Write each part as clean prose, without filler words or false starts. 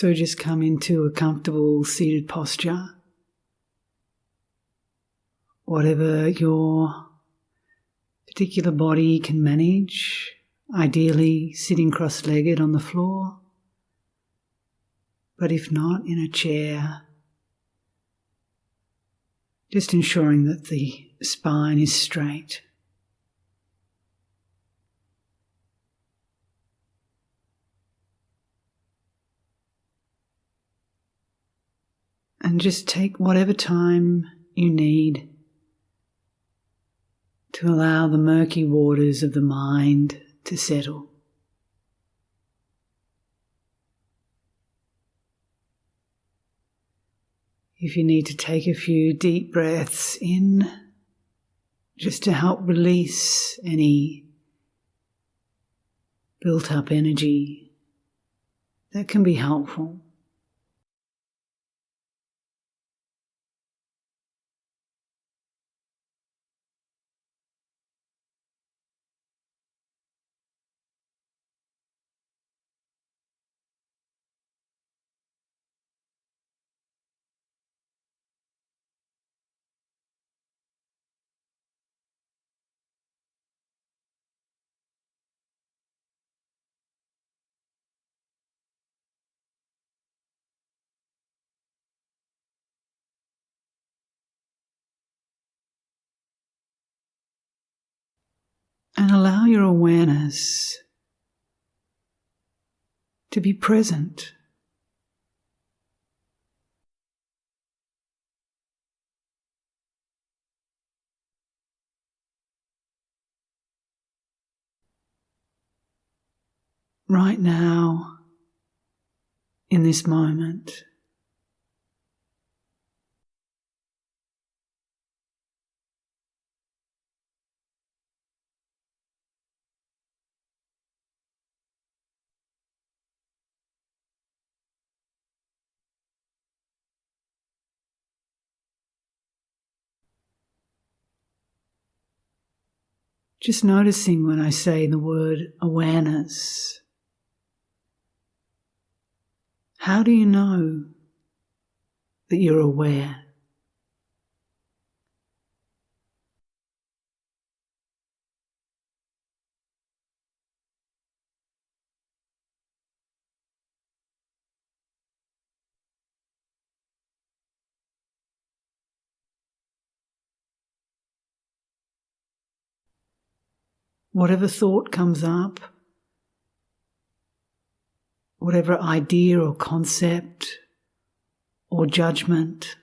So just come into a comfortable seated posture, whatever your particular body can manage, ideally sitting cross-legged on the floor, but if not, in a chair, just ensuring that the spine is straight. And just take whatever time you need to allow the murky waters of the mind to settle. If you need to take a few deep breaths in, just to help release any built up energy, that can be helpful. And allow your awareness to be present. Right now, in this moment. Just noticing when I say the word awareness. How do you know that you're aware? Whatever thought comes up, whatever idea or concept or judgment,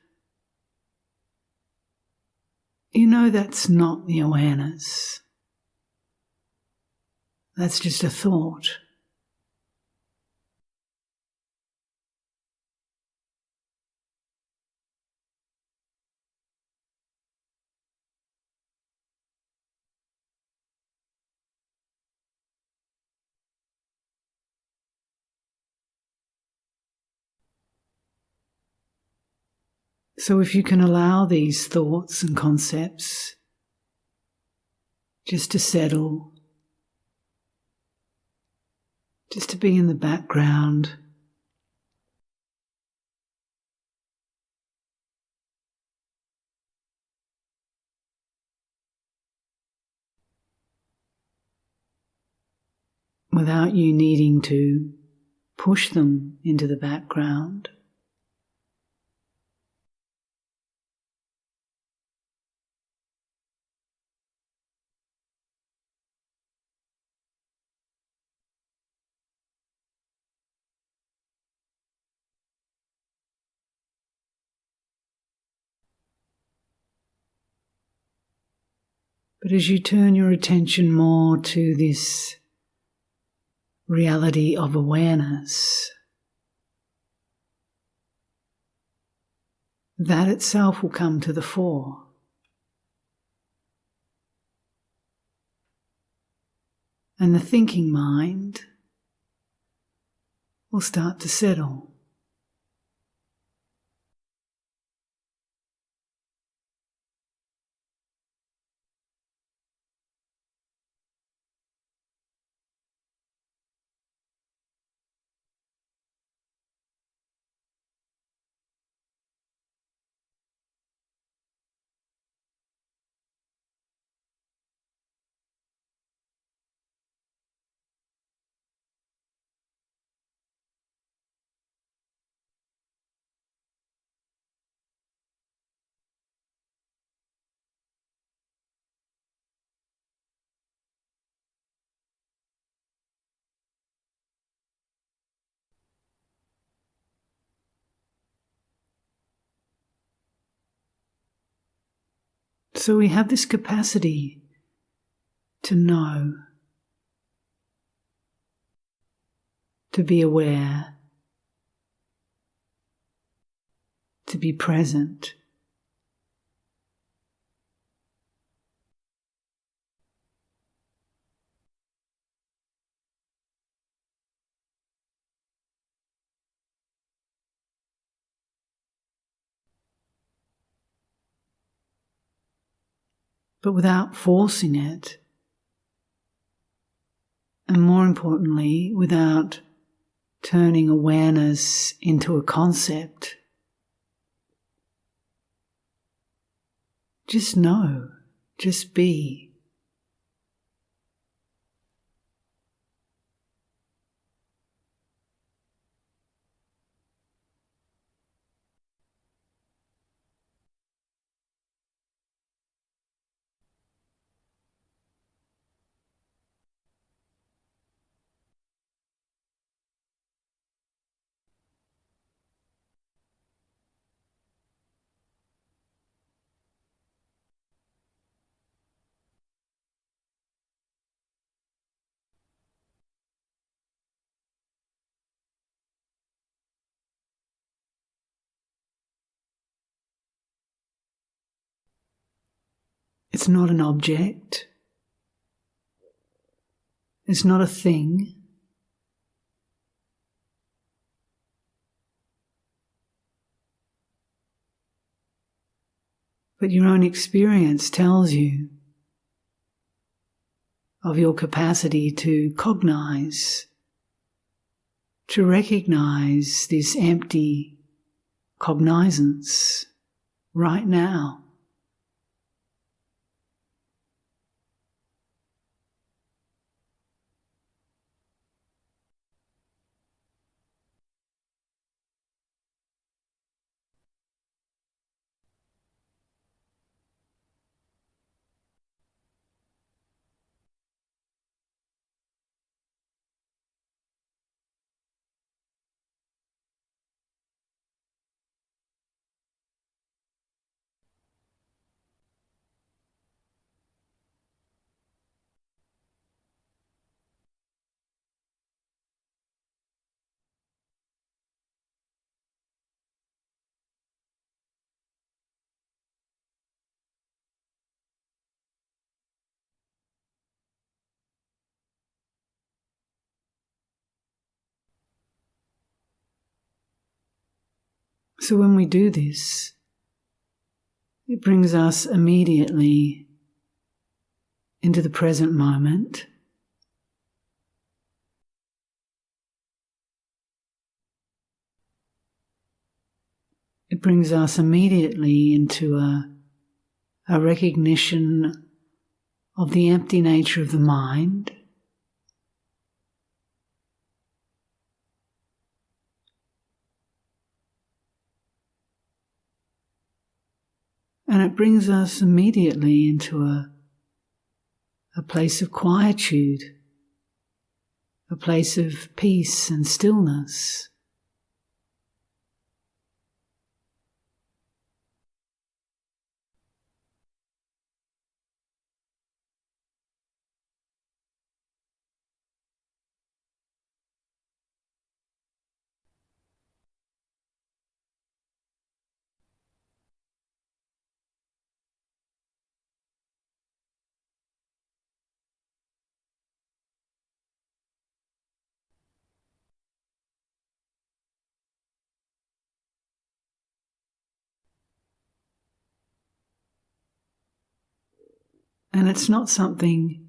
you know that's not the awareness. That's just a thought. So if you can allow these thoughts and concepts just to settle, just to be in the background, without you needing to push them into the background. But as you turn your attention more to this reality of awareness, that itself will come to the fore. And the thinking mind will start to settle. So we have this capacity to know, to be aware, to be present. But without forcing it, and more importantly, without turning awareness into a concept. Just know, just be. It's not an object. It's not a thing. But your own experience tells you of your capacity to cognize, to recognize this empty cognizance right now. So when we do this, it brings us immediately into the present moment. It brings us immediately into a recognition of the empty nature of the mind. And it brings us immediately into a place of quietude, a place of peace and stillness. And it's not something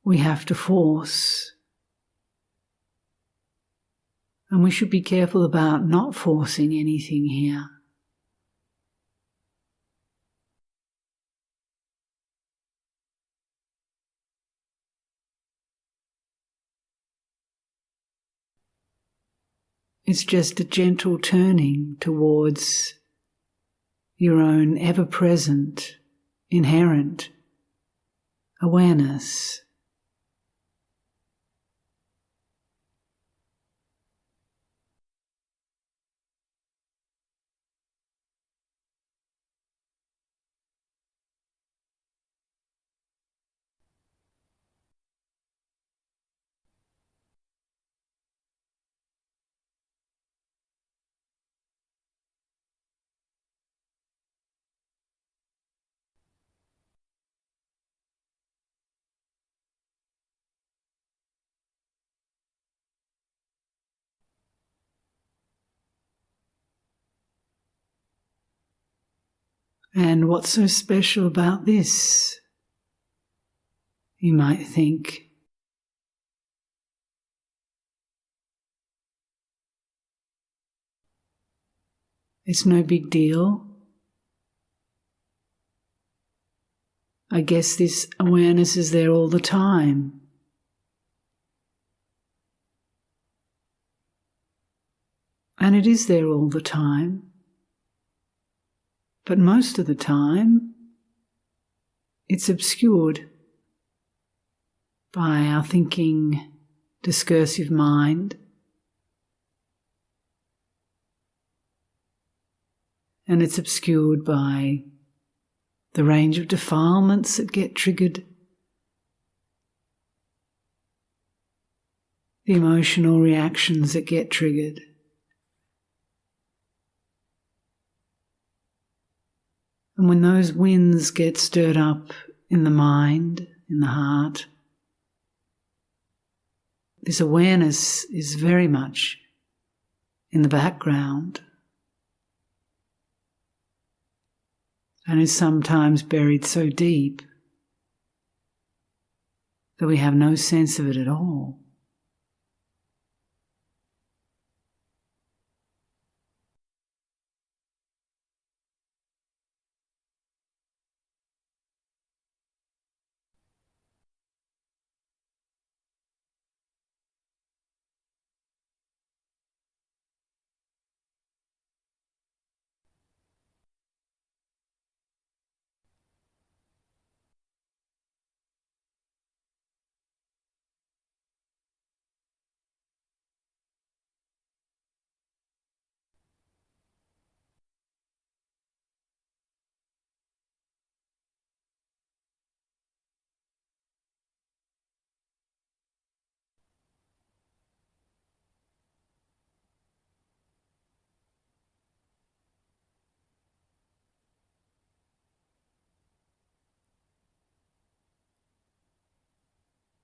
we have to force. And we should be careful about not forcing anything here. It's just a gentle turning towards your own ever-present, inherent awareness. And what's so special about this? You might think. It's no big deal. I guess this awareness is there all the time. And it is there all the time. But most of the time, it's obscured by our thinking, discursive mind. And it's obscured by the range of defilements that get triggered, the emotional reactions that get triggered. And when those winds get stirred up in the mind, in the heart, this awareness is very much in the background and is sometimes buried so deep that we have no sense of it at all.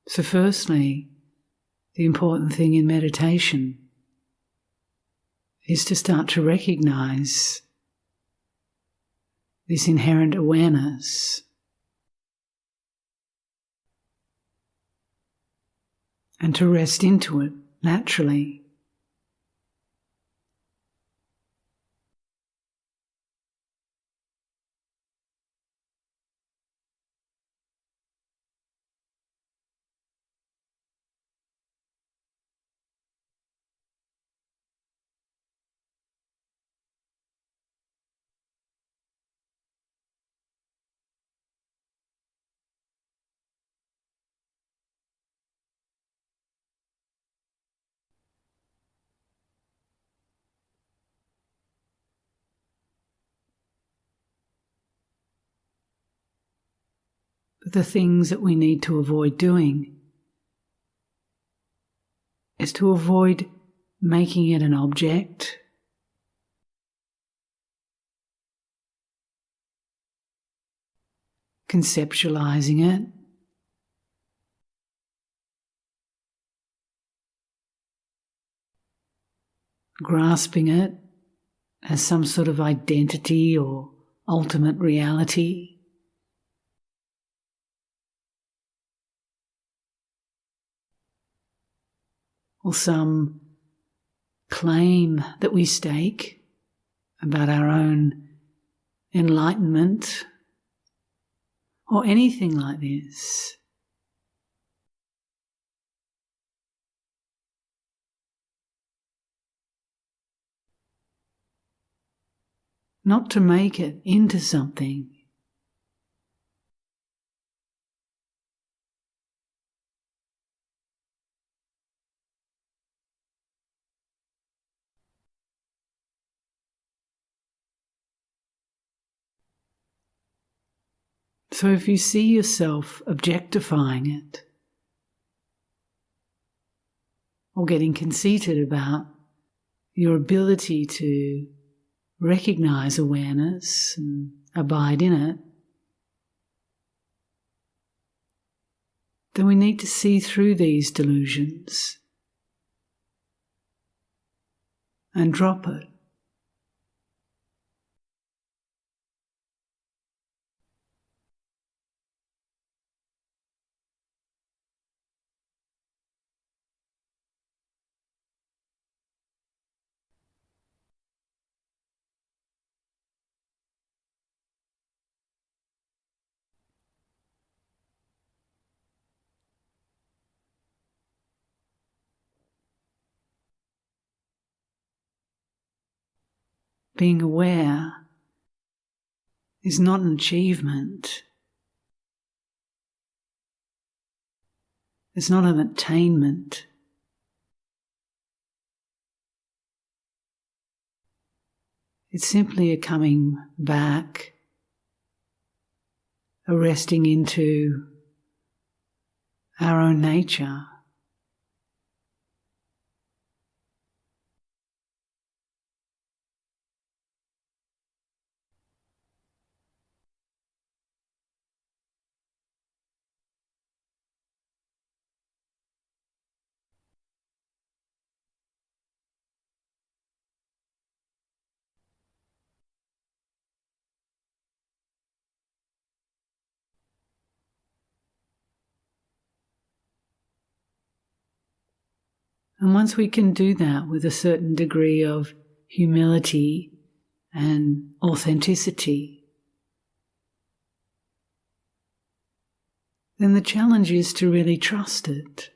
So firstly, the important thing in meditation is to start to recognize this inherent awareness and to rest into it naturally. But the things that we need to avoid doing is to avoid making it an object, conceptualizing it, grasping it as some sort of identity or ultimate reality. Or some claim that we stake about our own enlightenment, or anything like this. Not to make it into something. So if you see yourself objectifying it, or getting conceited about your ability to recognize awareness and abide in it, then we need to see through these delusions and drop it. being aware is not an achievement. It's not an attainment. It's simply a coming back, a resting into our own nature. And once we can do that with a certain degree of humility and authenticity, then the challenge is to really trust it.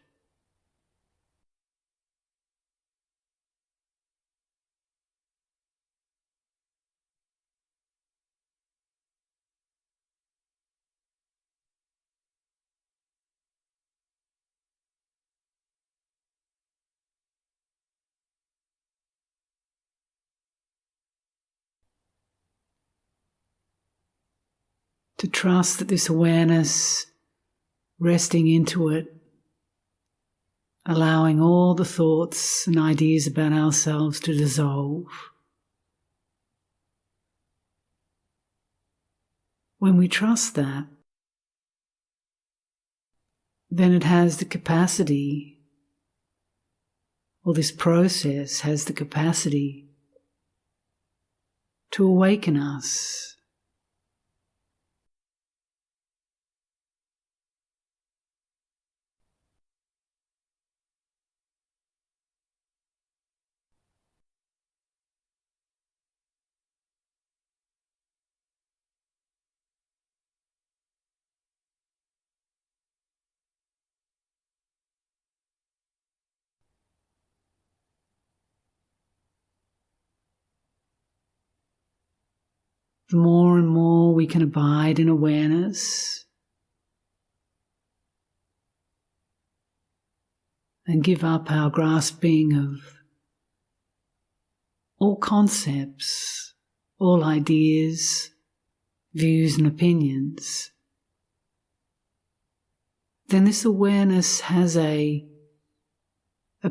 To trust that this awareness, resting into it, allowing all the thoughts and ideas about ourselves to dissolve. When we trust that, then it has the capacity, or this process has the capacity to awaken us. The more and more we can abide in awareness and give up our grasping of all concepts, all ideas, views and opinions, then this awareness has a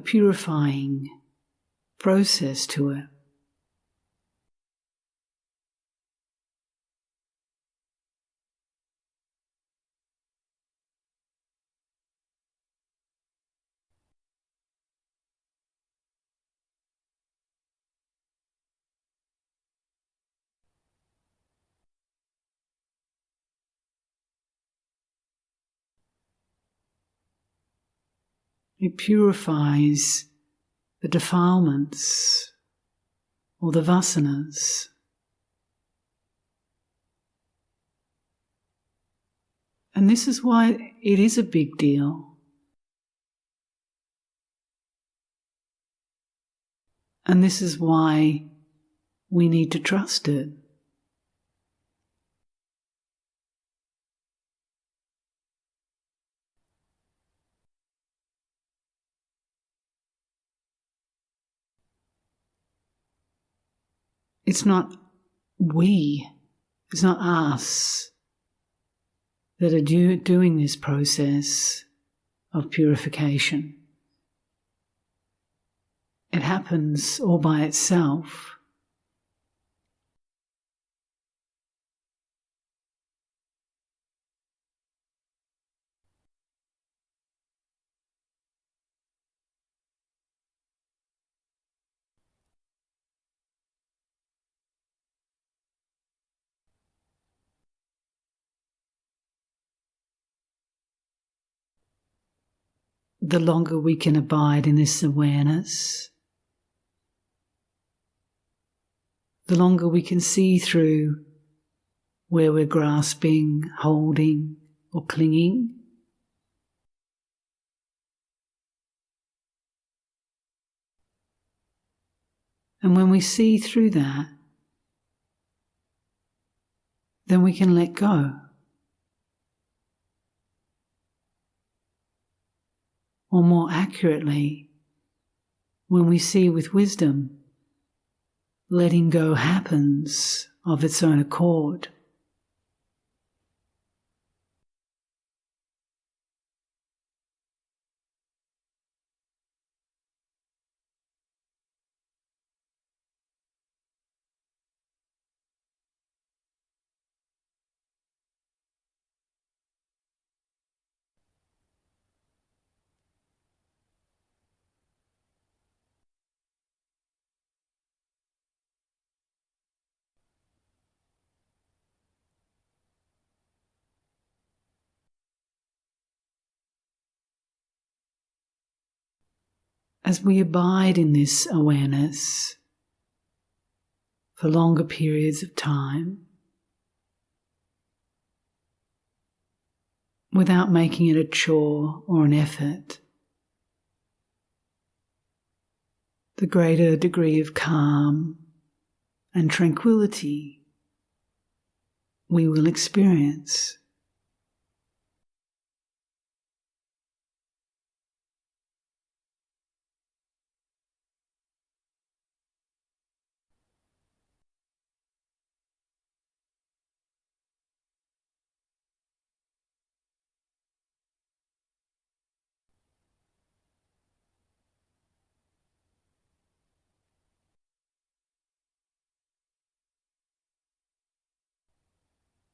purifying process to it. It purifies the defilements or the vasanas. And this is why it is a big deal. And this is why we need to trust it. It's not we, it's not us that are doing this process of purification. It happens all by itself. The longer we can abide in this awareness, the longer we can see through where we're grasping, holding, or clinging. And when we see through that, then we can let go. Or more accurately, when we see with wisdom, letting go happens of its own accord. As we abide in this awareness for longer periods of time, without making it a chore or an effort, the greater degree of calm and tranquility we will experience.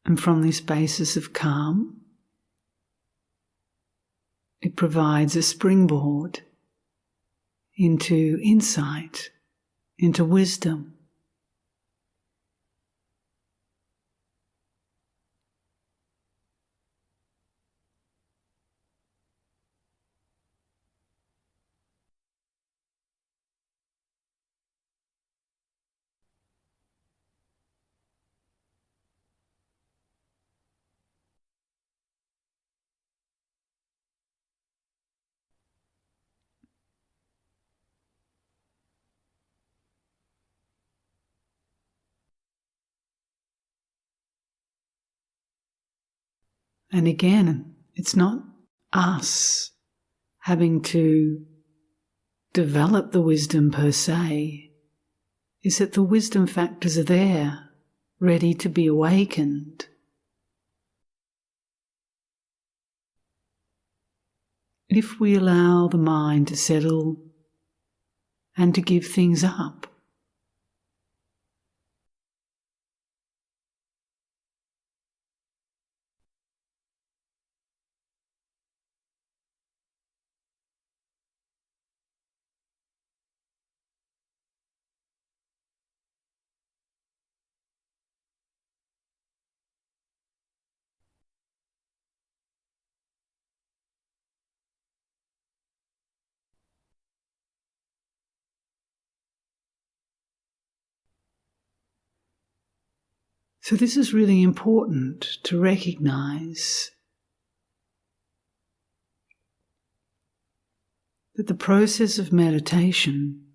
And from this basis of calm, it provides a springboard into insight, into wisdom. And again, it's not us having to develop the wisdom per se. It's that the wisdom factors are there, ready to be awakened. If we allow the mind to settle and to give things up, so this is really important to recognize that the process of meditation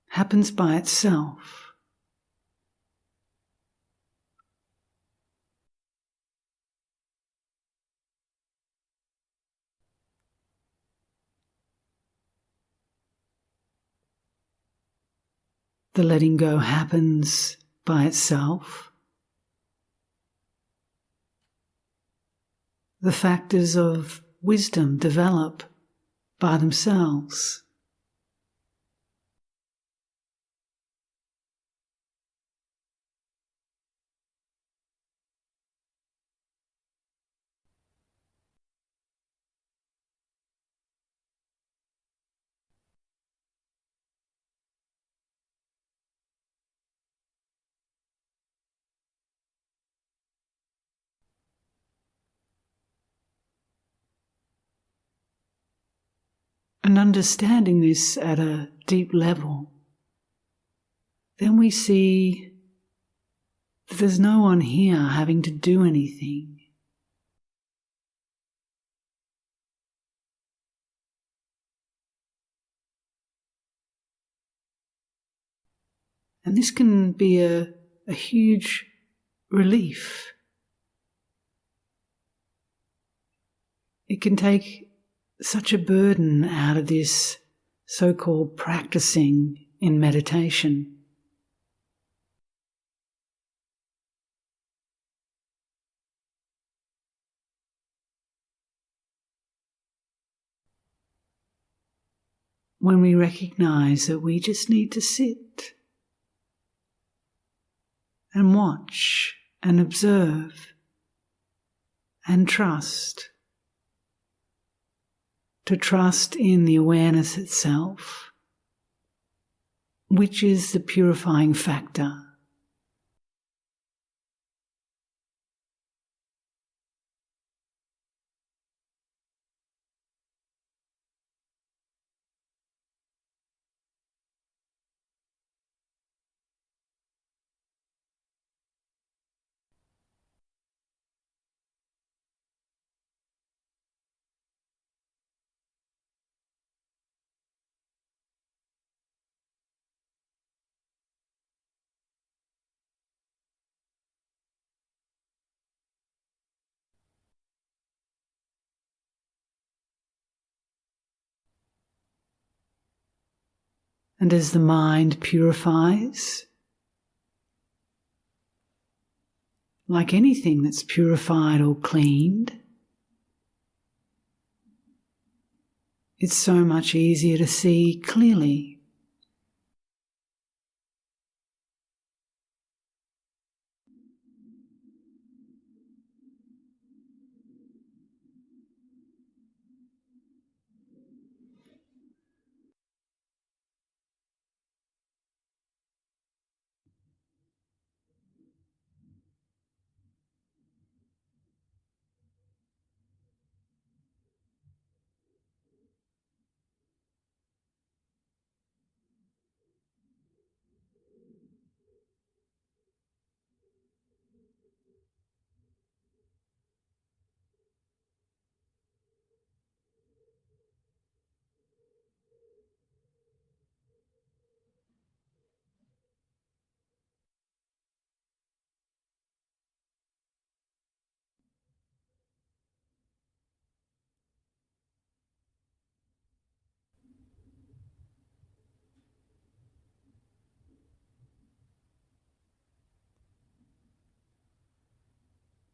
happens by itself. The letting go happens by itself. The factors of wisdom develop by themselves. And understanding this at a deep level, then we see that there's no one here having to do anything. And this can be a a huge relief. It can take such a burden out of this so-called practicing in meditation. When we recognize that we just need to sit and watch and observe and trust, to trust in the awareness itself, which is the purifying factor. And as the mind purifies, like anything that's purified or cleaned, it's so much easier to see clearly.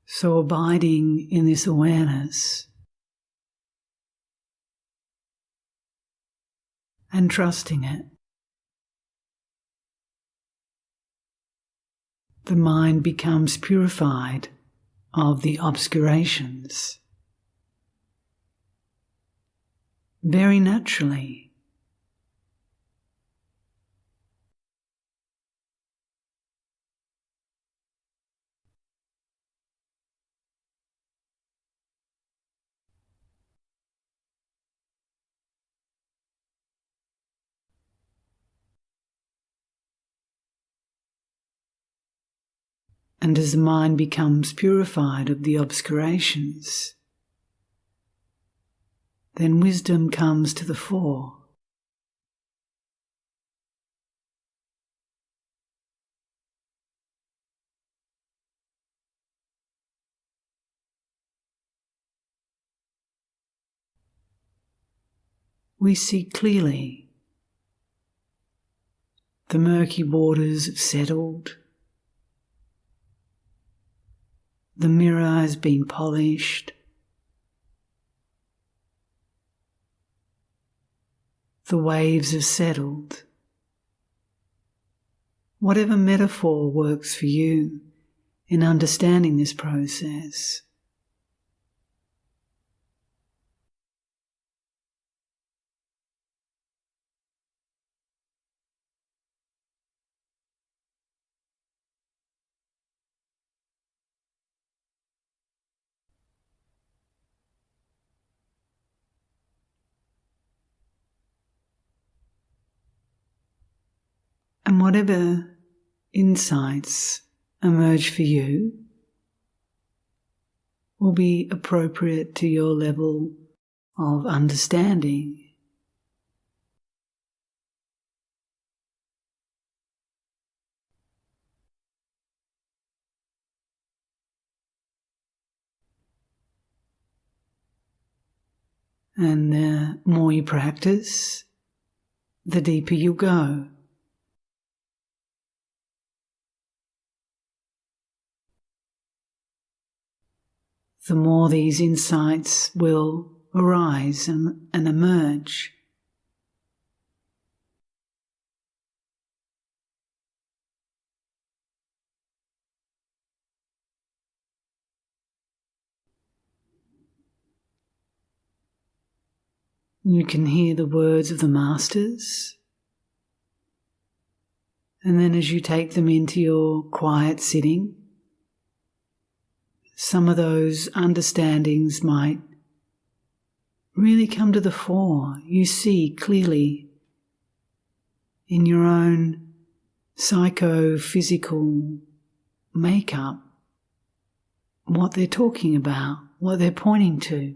So abiding in this awareness and trusting it, the mind becomes purified of the obscurations very naturally. And as the mind becomes purified of the obscurations, then wisdom comes to the fore. We see clearly. The murky waters have settled. The mirror has been polished. The waves have settled. Whatever metaphor works for you in understanding this process. And whatever insights emerge for you will be appropriate to your level of understanding. And the more you practice, the deeper you go. The more these insights will arise and emerge. You can hear the words of the masters, and then as you take them into your quiet sitting, some of those understandings might really come to the fore. You see clearly in your own psychophysical makeup what they're talking about, what they're pointing to.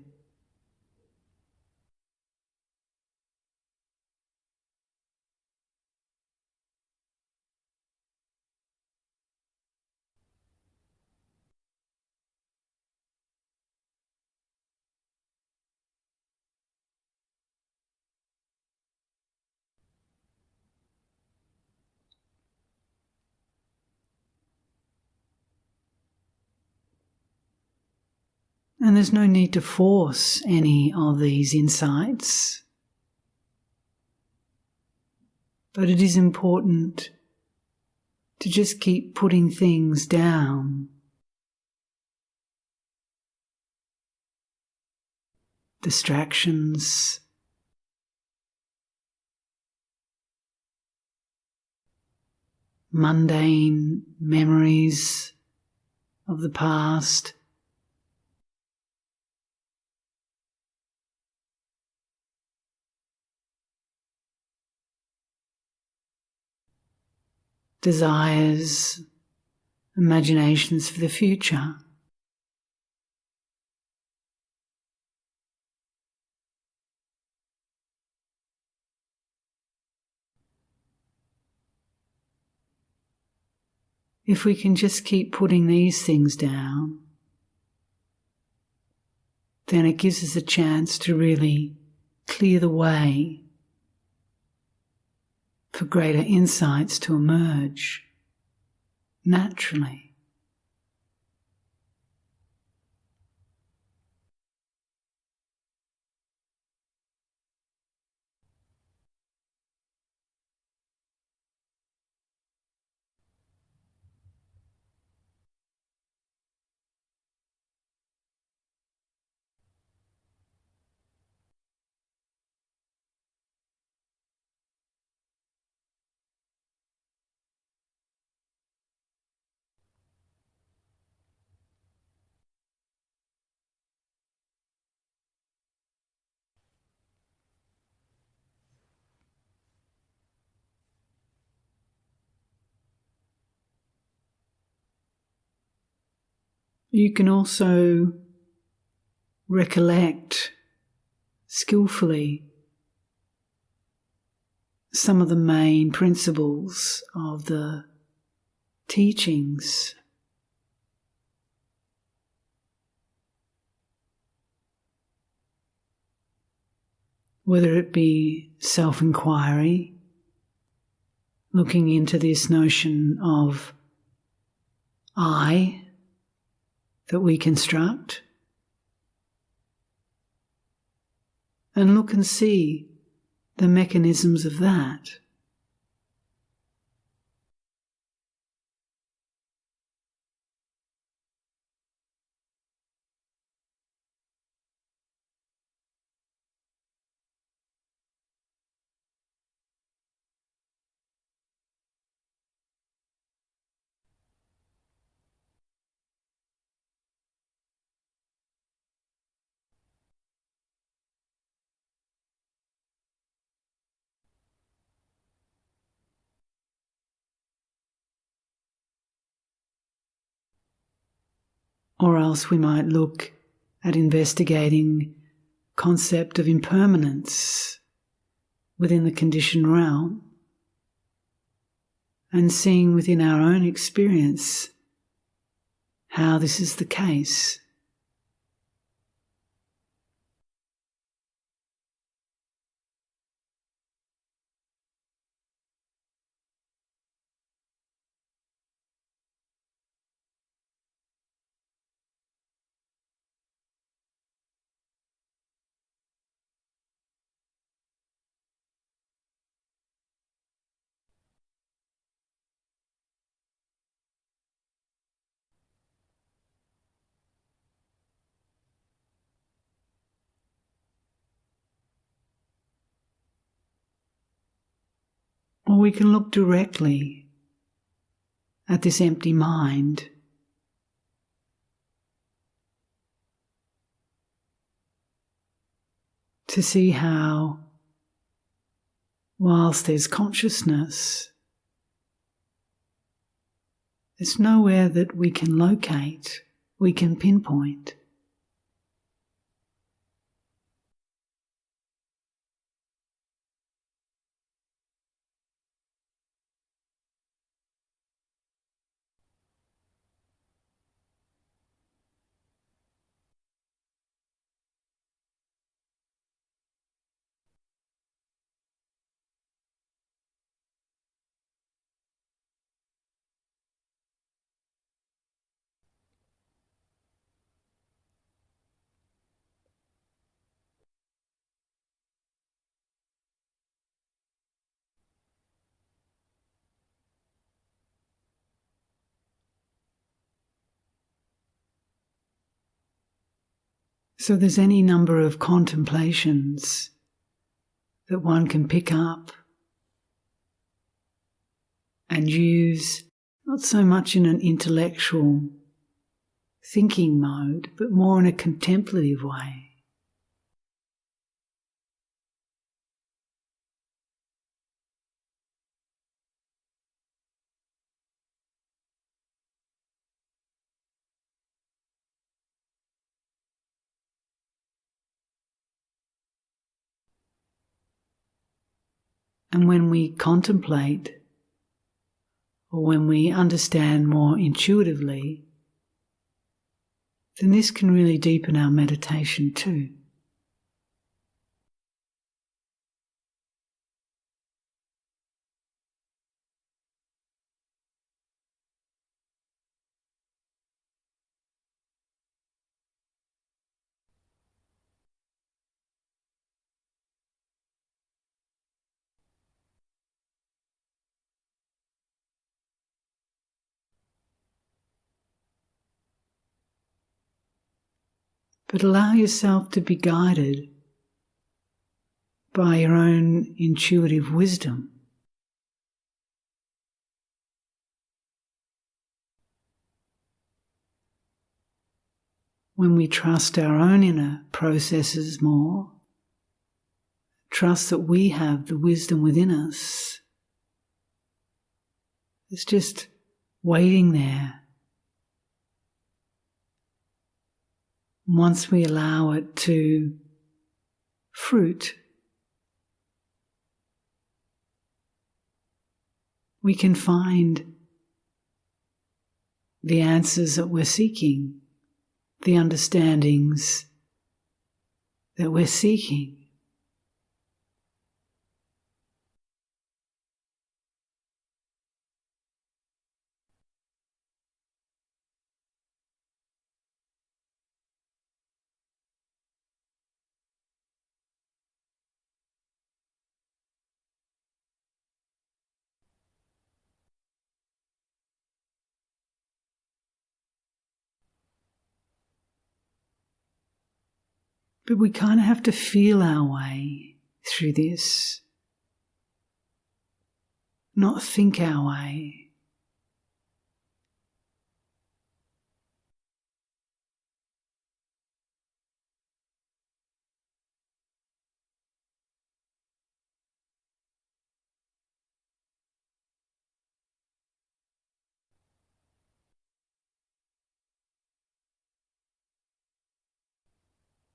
And there's no need to force any of these insights. But it is important to just keep putting things down. Distractions, mundane memories of the past, desires, imaginations for the future. If we can just keep putting these things down, then it gives us a chance to really clear the way for greater insights to emerge naturally. You can also recollect skillfully some of the main principles of the teachings. Whether it be self-inquiry, looking into this notion of I that we construct, and look and see the mechanisms of that. Or else we might look at investigating concept of impermanence within the conditioned realm and seeing within our own experience how this is the case. Or we can look directly at this empty mind to see how, whilst there's consciousness, there's nowhere that we can locate, we can pinpoint. So there's any number of contemplations that one can pick up and use, not so much in an intellectual thinking mode, but more in a contemplative way. And when we contemplate, or when we understand more intuitively, then this can really deepen our meditation too. But allow yourself to be guided by your own intuitive wisdom. When we trust our own inner processes more, trust that we have the wisdom within us, it's just waiting there. Once we allow it to fruit, we can find the answers that we're seeking, the understandings that we're seeking. But we kind of have to feel our way through this, not think our way.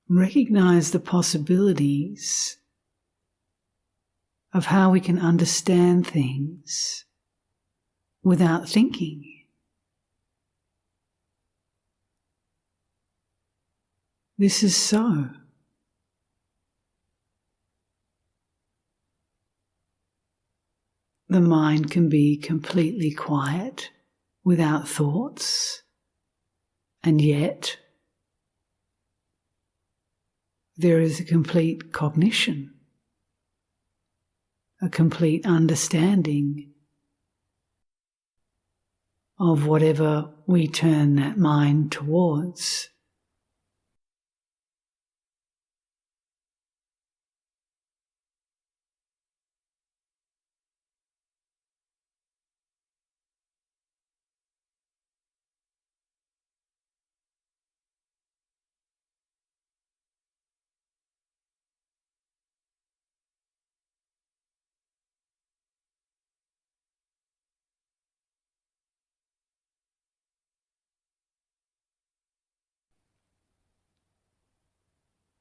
Recognize the possibilities of how we can understand things without thinking. This is so. The mind can be completely quiet without thoughts, and yet there is a complete cognition, a complete understanding of whatever we turn that mind towards.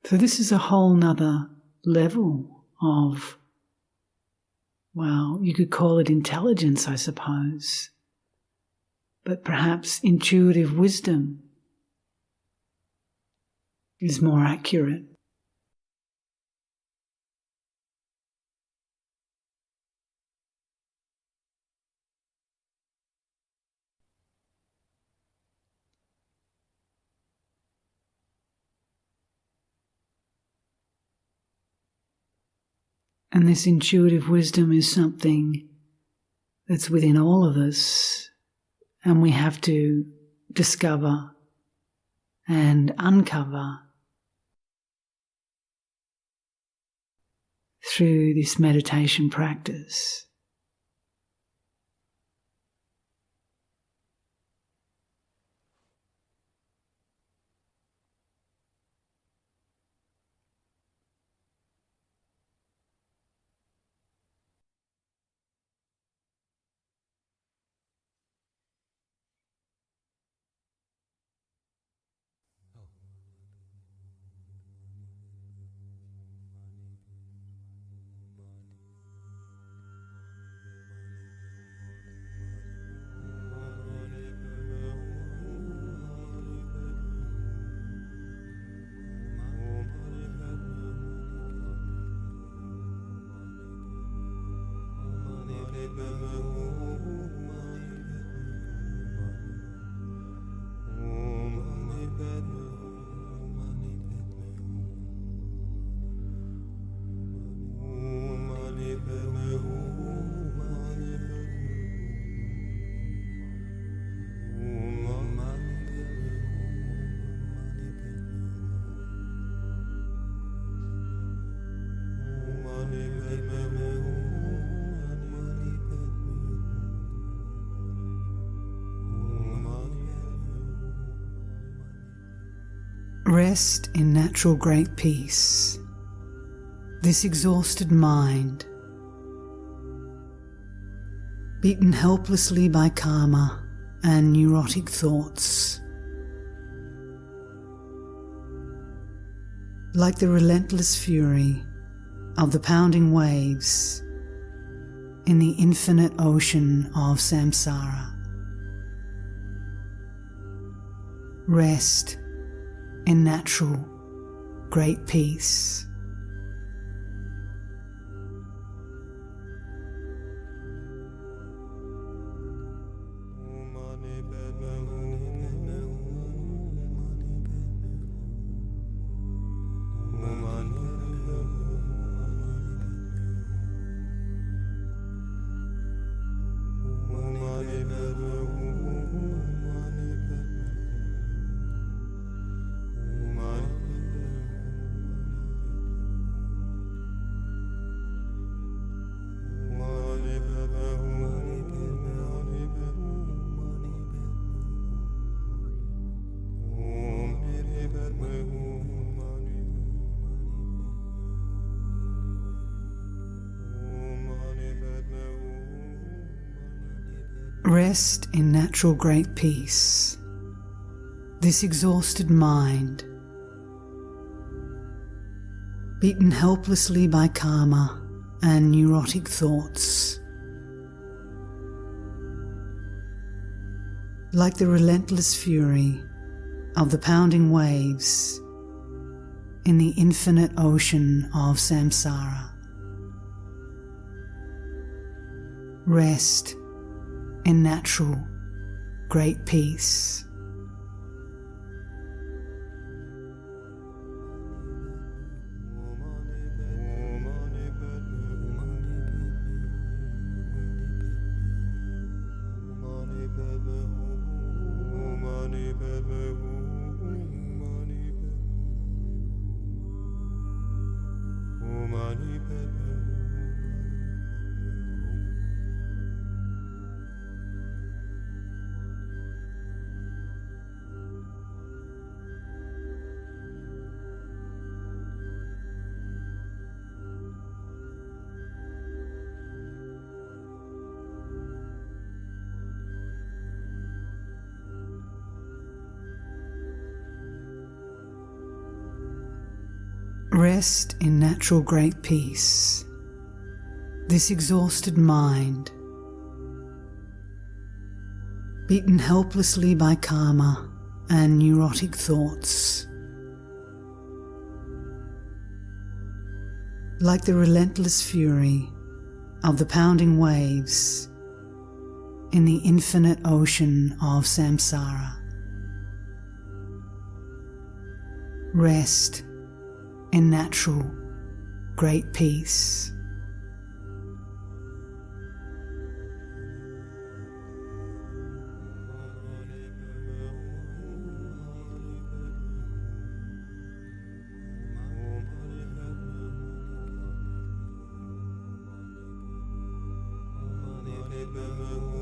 So this is a whole nother level of, well, you could call it intelligence, I suppose, but perhaps intuitive wisdom is more accurate. And this intuitive wisdom is something that's within all of us, and we have to discover and uncover through this meditation practice. Rest in natural great peace. This exhausted mind, beaten helplessly by karma and neurotic thoughts, like the relentless fury of the pounding waves in the infinite ocean of samsara. Rest in natural great peace. Rest in natural great peace. This exhausted mind, beaten helplessly by karma and neurotic thoughts, like the relentless fury of the pounding waves in the infinite ocean of samsara. Rest in natural great peace. Rest in natural great peace. This exhausted mind, beaten helplessly by karma and neurotic thoughts, like the relentless fury of the pounding waves in the infinite ocean of samsara. Rest in natural great peace. Samaneri